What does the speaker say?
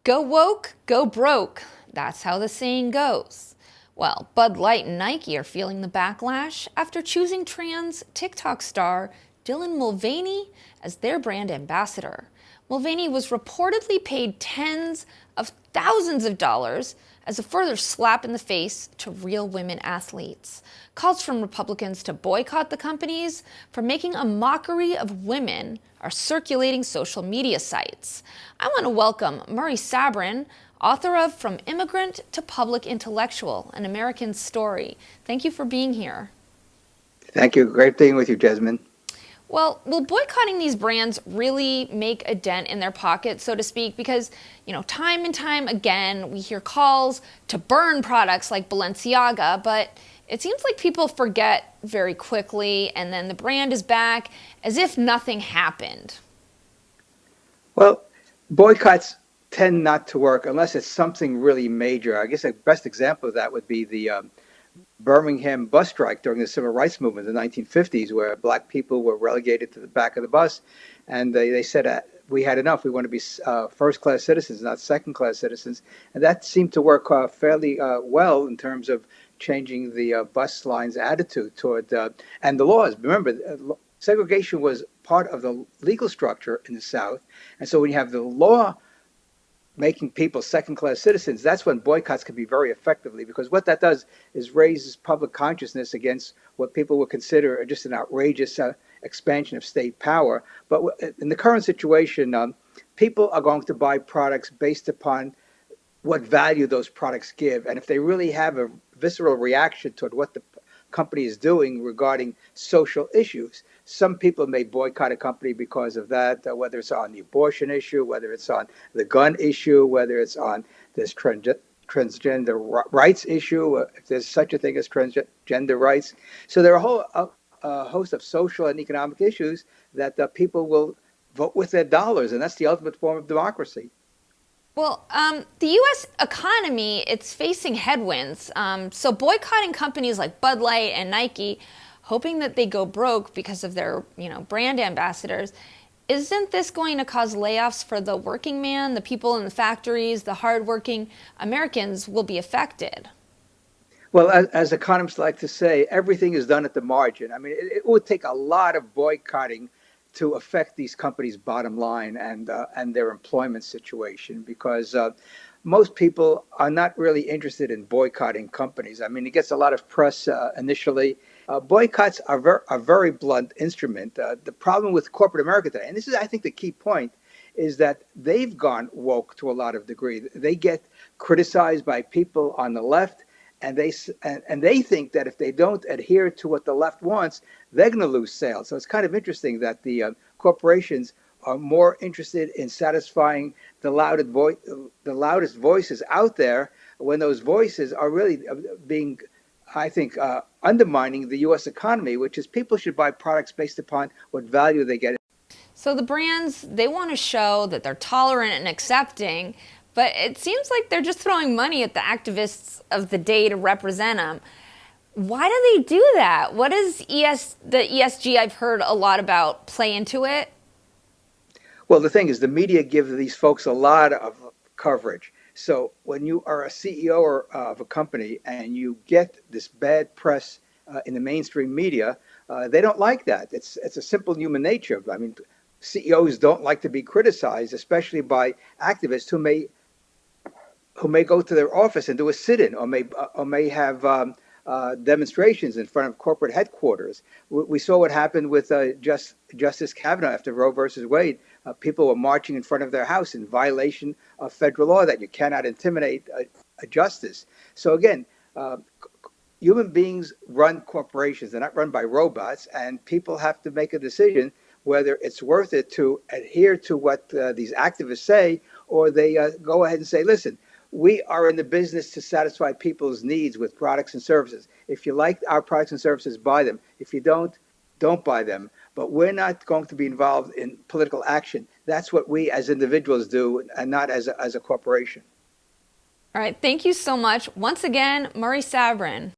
Go woke, go broke. That's how the saying goes. Well, Bud Light and Nike are feeling the backlash after choosing trans TikTok star Dylan Mulvaney as their brand ambassador. Mulvaney was reportedly paid tens of thousands of dollars as a further slap in the face to real women athletes. Calls from Republicans to boycott the companies for making a mockery of women are circulating social media sites. I want to welcome Murray Sabrin, author of From Immigrant to Public Intellectual, An American Story. Thank you for being here. Thank you. Great being with you, Jasmine. Well, will boycotting these brands really make a dent in their pocket, so to speak? Because, time and time again, we hear calls to burn products like Balenciaga, but it seems like people forget very quickly, and then the brand is back as if nothing happened. Well, boycotts tend not to work unless it's something really major. I guess the best example of that would be the Birmingham bus strike during the civil rights movement in the 1950s, where black people were relegated to the back of the bus. And they said, we had enough. We want to be first-class citizens, not second-class citizens. And that seemed to work fairly well in terms of changing the bus line's attitude toward, and the laws. Remember, segregation was part of the legal structure in the South. And so when you have the law making people second-class citizens, that's when boycotts can be very effectively, because what that does is raises public consciousness against what people would consider just an outrageous expansion of state power. But in the current situation, people are going to buy products based upon what value those products give. And if they really have a visceral reaction toward what the company is doing regarding social issues, some people may boycott a company because of that, whether it's on the abortion issue, whether it's on the gun issue, whether it's on this transgender rights issue, if there's such a thing as transgender rights. So there are a whole host of social and economic issues that people will vote with their dollars, and that's the ultimate form of democracy. Well, the U.S. economy, it's facing headwinds. So boycotting companies like Bud Light and Nike, hoping that they go broke because of their, brand ambassadors, isn't this going to cause layoffs for the working man, the people in the factories, the hardworking Americans will be affected? Well, as economists like to say, everything is done at the margin. I mean, it would take a lot of boycotting to affect these companies' bottom line and their employment situation, because most people are not really interested in boycotting companies. I mean, it gets a lot of press initially. Boycotts are a very blunt instrument. The problem with corporate America today, and this is, I think, the key point, is that they've gone woke to a lot of degree. They get criticized by people on the left, and they think that if they don't adhere to what the left wants, they're going to lose sales. So it's kind of interesting that the corporations are more interested in satisfying the loudest voices out there, when those voices are really being, I think, undermining the U.S. economy, which is people should buy products based upon what value they get. So the brands, they want to show that they're tolerant and accepting, but it seems like they're just throwing money at the activists of the day to represent them. Why do they do that? What does the ESG I've heard a lot about play into it? Well, the thing is, the media give these folks a lot of coverage. So when you are a CEO of a company and you get this bad press in the mainstream media, they don't like that. It's a simple human nature. I mean, CEOs don't like to be criticized, especially by activists who may go to their office and do a sit-in, or may have demonstrations in front of corporate headquarters. We saw what happened with Justice Kavanaugh after Roe versus Wade. People were marching in front of their house in violation of federal law that you cannot intimidate a justice. So again, human beings run corporations. They're not run by robots, and people have to make a decision whether it's worth it to adhere to what these activists say, or they go ahead and say, listen, we are in the business to satisfy people's needs with products and services. If you like our products and services, buy them. If you don't buy them. But we're not going to be involved in political action. That's what we as individuals do, and not as a corporation. All right, thank you so much. Once again, Murray Sabrin.